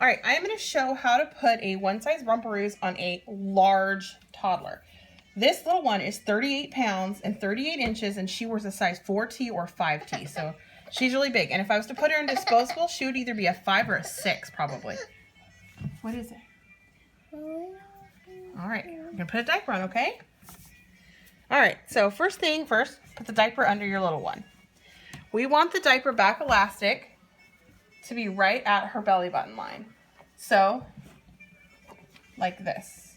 All right, I am going to show how to put a one-size Rumparooz on a large toddler. This little one is 38 pounds and 38 inches, and she wears a size 4T or 5T, so she's really big. And if I was to put her in disposable, she would either be a 5 or a 6, probably. What is it? All right, I'm going to put a diaper on, okay? All right, so first thing first, put the diaper under your little one. We want the diaper back elastic to be right at her belly button line. So, like this.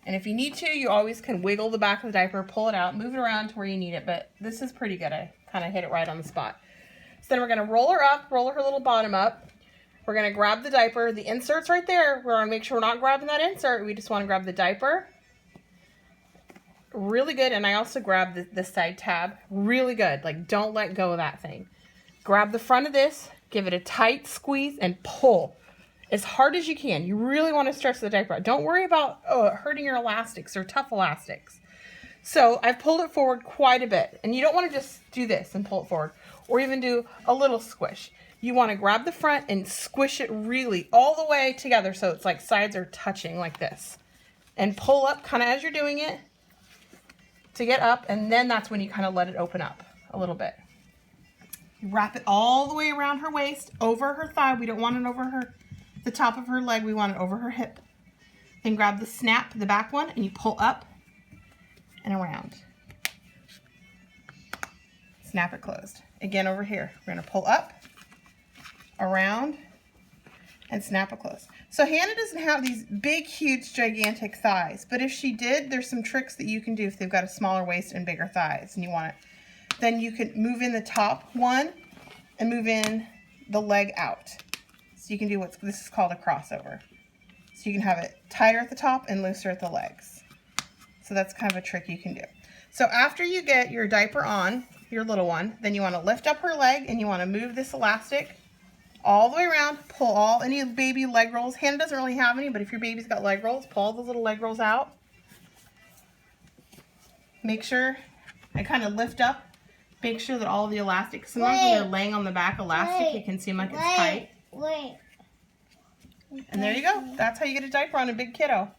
And if you need to, you always can wiggle the back of the diaper, pull it out, move it around to where you need it, but this is pretty good. I kind of hit it right on the spot. So then we're going to roll her up, roll her little bottom up. We're going to grab the diaper. The insert's right there. We're going to make sure we're not grabbing that insert. We just want to grab the diaper. Really good. And I also grab the side tab. Really good. Like, don't let go of that thing. Grab the front of this, give it a tight squeeze, and pull as hard as you can. You really want to stretch the diaper out. Don't worry about hurting your elastics or tough elastics. So I've pulled it forward quite a bit. And you don't want to just do this and pull it forward, or even do a little squish. You want to grab the front and squish it really all the way together so it's like sides are touching like this. And pull up kind of as you're doing it to get up, and then that's when you kind of let it open up a little bit. You wrap it all the way around her waist, over her thigh. We don't want it over the top of her leg. We want it over her hip. Then grab the snap, the back one, and you pull up and around. Snap it closed. Again over here, we're going to pull up, around, and snap it closed. So Hannah doesn't have these big, huge, gigantic thighs, but if she did, there's some tricks that you can do if they've got a smaller waist and bigger thighs and you want it. Then you can move in the top one and move in the leg out. So you can do this is called a crossover. So you can have it tighter at the top and looser at the legs. So that's kind of a trick you can do. So after you get your diaper on, your little one, then you want to lift up her leg and you want to move this elastic all the way around, pull any baby leg rolls. Hannah doesn't really have any, but if your baby's got leg rolls, pull all those little leg rolls out. Make sure I kind of lift up, make sure that all of the elastic, sometimes when you're laying on the back elastic, it can seem like it's tight. And there you go. That's how you get a diaper on a big kiddo.